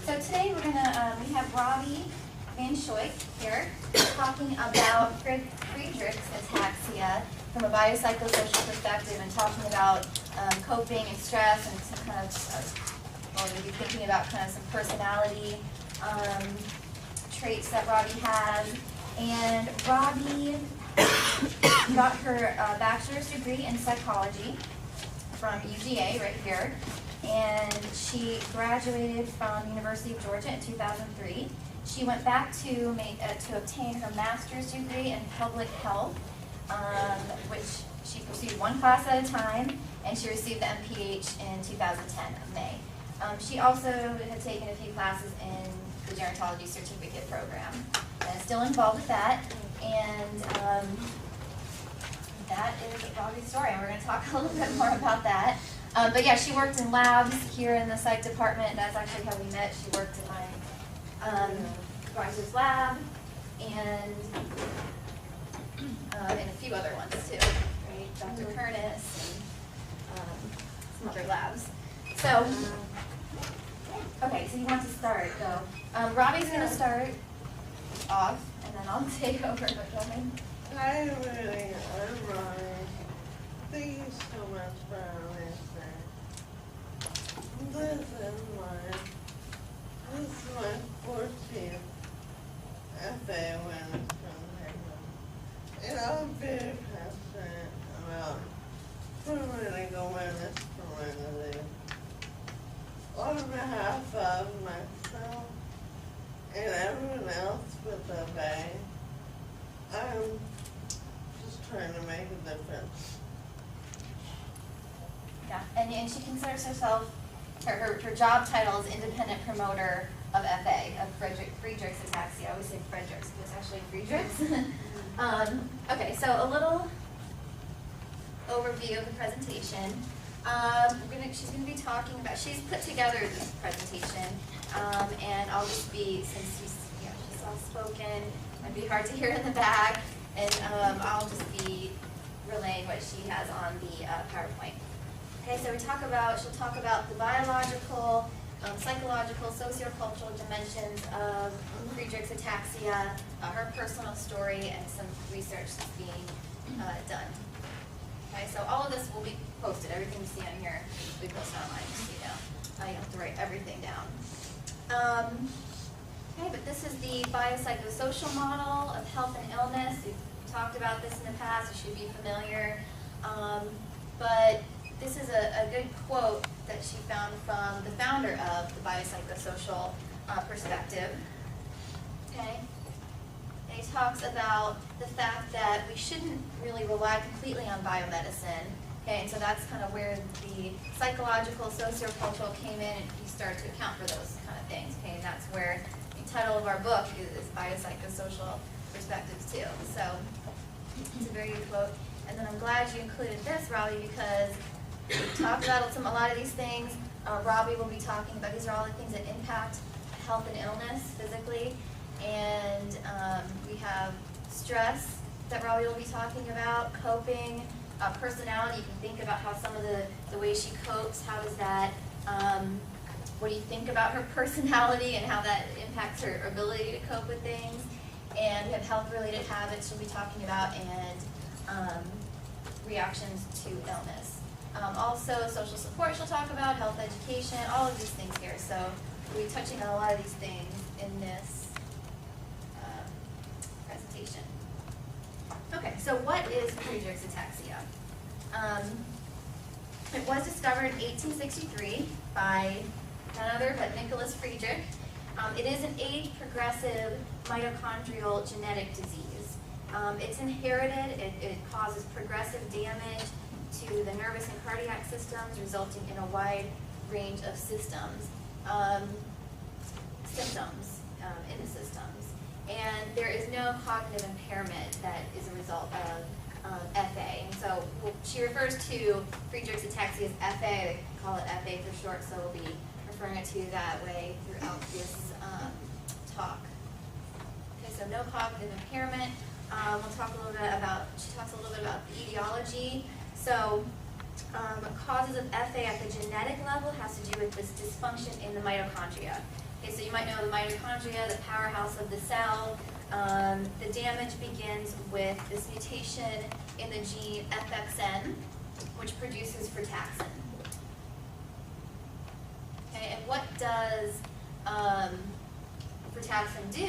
So today we're gonna we have Robbie Van Schoick here talking about Friedreich's ataxia from a biopsychosocial perspective and talking about coping and stress and some kind of well, we'll be thinking about kind of some personality traits that Robbie has. And Robbie got her bachelor's degree in psychology from UGA right here, and she graduated from University of Georgia in 2003. She went back to obtain her master's degree in public health, which she pursued one class at a time, and she received the MPH in 2010 of May. She also had taken a few classes in the gerontology certificate program, and is still involved with that. And that is Robbie's story, and we're going to talk a little bit more about that. But yeah, she worked in labs here in the psych department. That's actually how we met. She worked in my supervisor's lab and a few other ones too, right? Dr. Curtis and some other labs. So, okay, so you want to start, though. Robbie's going to start off, and then I'll take over. But go ahead. I really love Robbie. Thank you so much for listening. This is my 14th FA awareness presentation. And I'm very passionate about promoting awareness for women on behalf of myself and everyone else with FA. I'm just trying to make a difference. Yeah, and she considers herself, her job title is independent promoter of FA, of Friedreich's ataxia. I always say Friedrich's, but it's actually Friedreich's. Okay, so a little overview of the presentation. She's going to be talking about, she's put together this presentation, and I'll just be, since she's soft-spoken, it might be hard to hear in the back, and I'll just be relaying what she has on the PowerPoint. Okay, so she'll talk about the biological, psychological, sociocultural dimensions of Friedreich's ataxia, her personal story, and some research that's being done. Okay, so all of this will be posted. Everything you see on here will be posted online, just so you know. You have to write everything down. Okay, but this is the biopsychosocial model of health and illness. We've talked about this in the past. You should be familiar. But this is a good quote that she found from the founder of the biopsychosocial perspective. Okay. And he talks about the fact that we shouldn't really rely completely on biomedicine. Okay, and so that's kind of where the psychological, sociocultural came in, and he started to account for those kind of things. Okay, and that's where the title of our book is Biopsychosocial Perspectives too. So it's a very good quote. And then I'm glad you included this, Robbie, because we talked about a lot of these things. Robbie will be talking about, these are all the things that impact health and illness physically. And we have stress that Robbie will be talking about, coping, personality. You can think about how some of the ways she copes, how does that, what do you think about her personality and how that impacts her ability to cope with things. And we have health-related habits she'll be talking about, and reactions to illness. Also, social support she'll talk about, health education, all of these things here. So we'll be touching on a lot of these things in this presentation. Okay, so what is Friedreich's ataxia? It was discovered in 1863 by none other but Nicholas Friedreich. It is an age-progressive mitochondrial genetic disease. It's inherited. It causes progressive damage to the nervous and cardiac systems, resulting in a wide range of symptoms in the systems. And there is no cognitive impairment that is a result of FA. And so she refers to Friedreich's ataxia as FA. They call it FA for short, so we'll be referring it to that way throughout this talk. Okay, so no cognitive impairment. We'll talk a little bit about, she talks a little bit about the etiology. So causes of FA at the genetic level has to do with this dysfunction in the mitochondria. Okay, so you might know the mitochondria, the powerhouse of the cell. The damage begins with this mutation in the gene FXN, which produces frataxin. Okay, and what does frataxin do?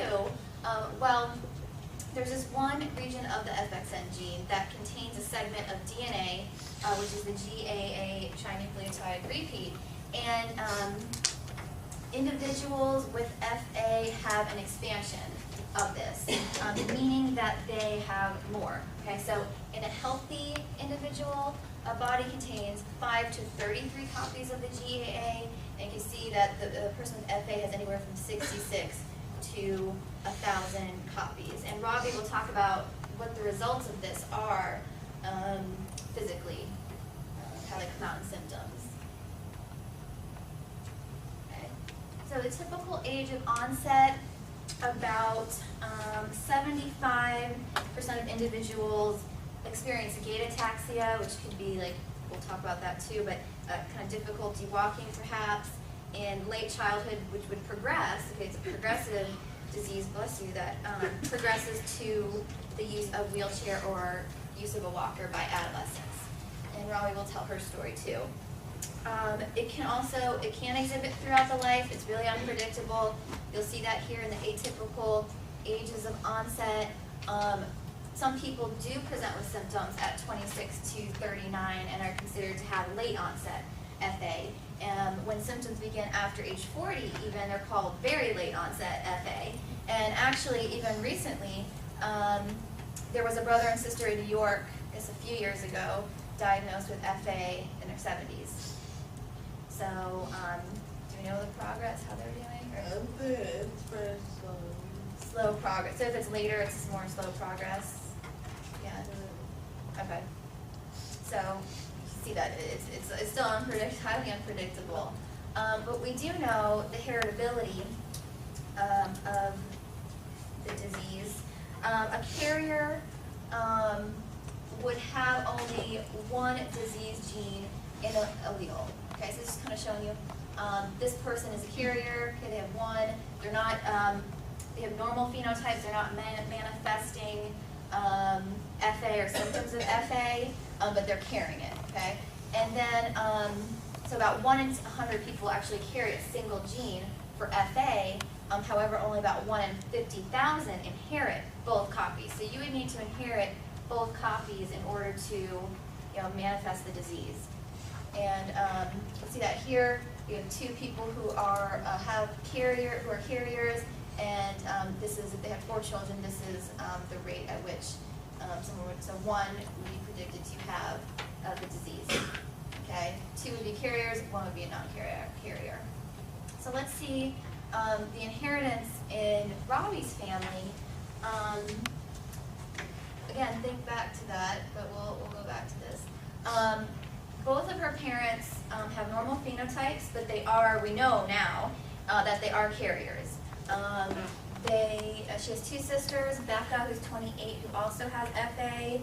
Well, there's this one region of the FXN gene that contains a segment of DNA, which is the GAA trinucleotide repeat, and individuals with FA have an expansion of this, meaning that they have more. Okay, so in a healthy individual, a body contains 5 to 33 copies of the GAA, and you can see that the person with FA has anywhere from 66 to 1,000 copies. And Robbie will talk about what the results of this are physically, how they come out in symptoms. Okay. So the typical age of onset, about 75% of individuals experience gait ataxia, which could be like, we'll talk about that too, but kind of difficulty walking perhaps. In late childhood, which would progress, okay, it's a progressive disease, bless you, that progresses to the use of wheelchair or use of a walker by adolescents. And Robbie will tell her story too. It can exhibit throughout the life. It's really unpredictable. You'll see that here in the atypical ages of onset. Some people do present with symptoms at 26 to 39 and are considered to have late onset FA. When symptoms begin after age 40 even, they're called very late onset FA. And actually, even recently, there was a brother and sister in New York, I guess a few years ago, diagnosed with FA in their 70s. So, do we know the progress, how they're doing? Or? It's very slow. Slow progress. So if it's later, it's more slow progress? Yeah. Okay. So, you see that it's still highly unpredictable. But we do know the heritability of the disease. A carrier would have only one disease gene in an allele. Okay, so this is kind of showing you this person is a carrier. Okay, they have one. They're not. They have normal phenotypes. They're not manifesting FA or symptoms of FA, but they're carrying it. Okay, and then so about 1 in 100 people actually carry a single gene for FA. However, only about 1 in 50,000 inherit both copies. So you would need to inherit both copies in order to, manifest the disease. And you'll see that here. We have 2 people who are who are carriers, and this is if they have 4 children. This is the rate at which one would be predicted to have the disease. Okay, 2 would be carriers, 1 would be a non-carrier. So let's see the inheritance in Robbie's family. Again, think back to that, but we'll go back to this. Both of her parents have normal phenotypes, but we know now that they are carriers. She has 2 sisters, Becca, who's 28, who also has FA,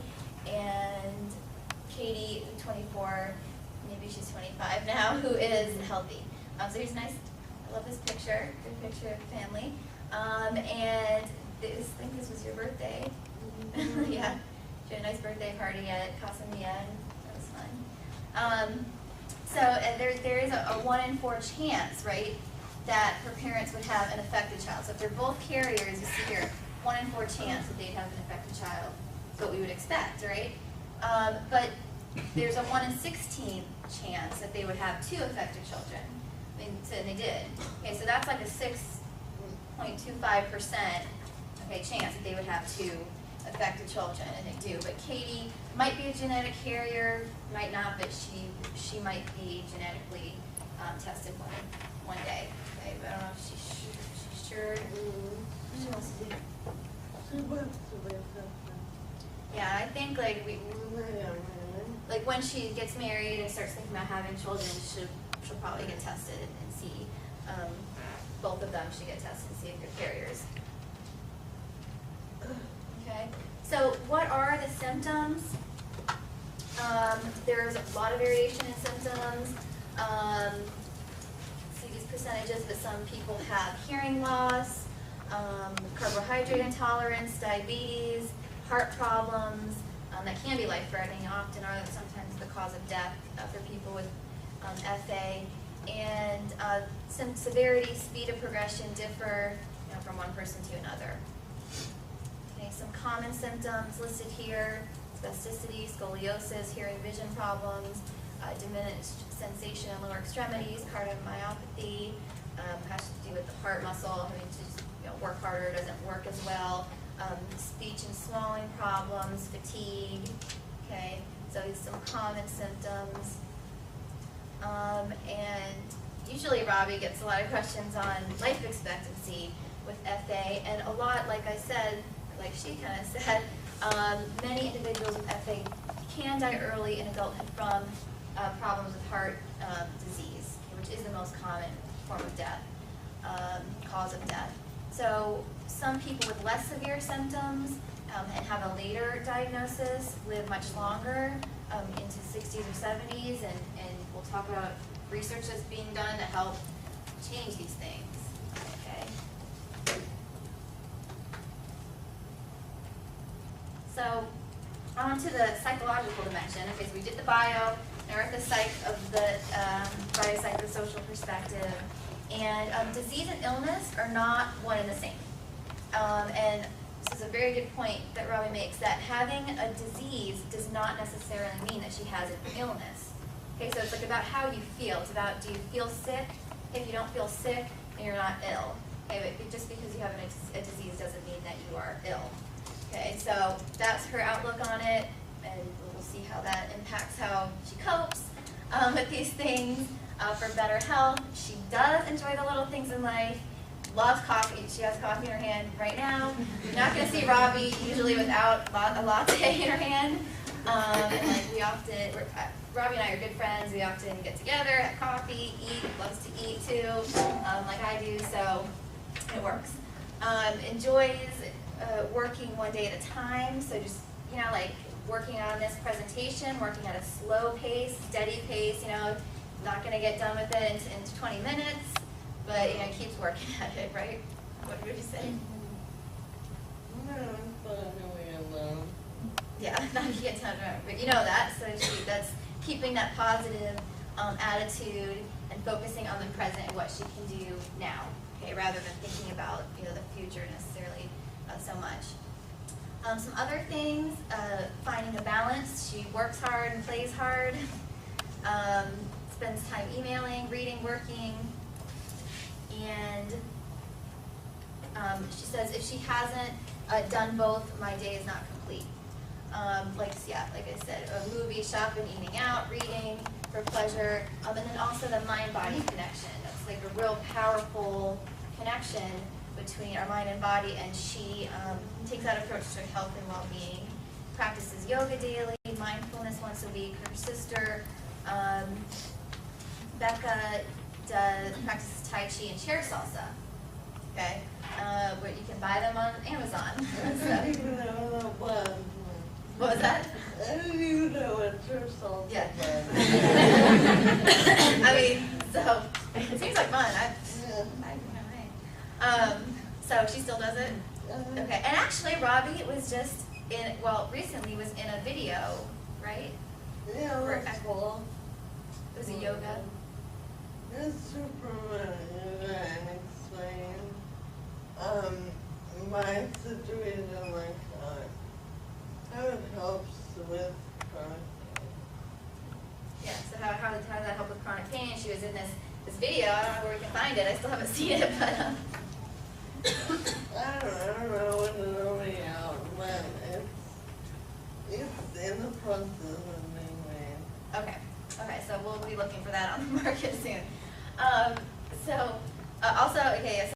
and Katie, 24, maybe she's 25 now, who is healthy. So here's nice. I love this picture. Good picture of the family. And I think this was your birthday. Yeah. She had a nice birthday party at Casa Mia, and that was fun. So there is a 1 in 4 chance, right, that her parents would have an affected child. So if they're both carriers, you see here, 1 in 4 chance that they'd have an affected child. That's what we would expect, right? But there's a 1 in 16 chance that they would have 2 affected children. And they did. Okay, so that's like a 6.25% chance that they would have 2 affected children, and they do. But Katie might be a genetic carrier, might not, but she might be genetically tested one day. Okay, but I don't know if she's sure. She wants to do. She wants to be a Yeah, I think like when she gets married and starts thinking about having children, she'll probably get tested and see both of them should get tested and see if they're carriers. Okay, so what are the symptoms? There's a lot of variation in symptoms. See these percentages, but some people have hearing loss, carbohydrate intolerance, diabetes, heart problems that can be life-threatening, often are sometimes the cause of death for people with FA. And some severity, speed of progression differ from one person to another. Okay, some common symptoms listed here: spasticity, scoliosis, hearing vision problems, diminished sensation in lower extremities, cardiomyopathy, has to do with the heart muscle, having to just, work harder, doesn't work as well, speech and swallowing problems, fatigue. Okay, so these are some common symptoms. And usually Robbie gets a lot of questions on life expectancy with FA, and a lot, like I said, like she kind of said, many individuals with FA can die early in adulthood from problems with heart disease, which is the most common form of death, cause of death. So some people with less severe symptoms and have a later diagnosis live much longer, into 60s or 70s, and we'll talk about research that's being done to help change these things. Okay. So on to the psychological dimension. Okay, so we did the bio, now we're at the psych of the biopsychosocial perspective. And disease and illness are not one and the same. And this is a very good point that Robbie makes, that having a disease does not necessarily mean that she has an illness. Okay, so it's like about how you feel. It's about, do you feel sick? If you don't feel sick, then you're not ill. Okay, but just because you have a disease doesn't mean that you are ill. Okay, so that's her outlook on it, and we'll see how that impacts how she copes with these things for better health. She does enjoy the little things in life. Loves coffee. She has coffee in her hand right now. You're not going to see Robbie usually without a latte in her hand. And like Robbie and I are good friends. We often get together, have coffee, eat. Loves to eat too, like I do. So it works. Enjoys working one day at a time. So just like working on this presentation, working at a slow pace, steady pace. Not going to get done with it in 20 minutes. But keeps working at it, right? What would you say? No, but alone. Yeah, not to get done, but that. So that's keeping that positive attitude and focusing on the present and what she can do now. Okay, rather than thinking about the future necessarily so much. Some other things: finding a balance. She works hard and plays hard. Spends time emailing, reading, working. And she says if she hasn't done both, my day is not complete. Like I said, a movie, shopping, eating out, reading for pleasure, and then also the mind-body connection. That's like a real powerful connection between our mind and body, and she takes that approach to health and well-being. Practices yoga daily, mindfulness once a week. Her sister, Becca, practices Tai Chi and chair salsa. Okay, but you can buy them on Amazon. I don't even know what that was. What was that? I don't even know what chair salsa Yeah. was. I mean, so it seems like fun. So she still does it. Okay, and actually, Robbie was just recently was in a video, right? Yeah, that's cool. It was a yoga. It's super and explain my situation like how it helps with chronic pain. Yeah, so how does that help with chronic pain? She was in this video. I don't know where we can find it. I still haven't seen it, but I don't know when it'll be out, but it's in the process of being made. Okay, so we'll be looking for that on the market soon. Also, okay, yes.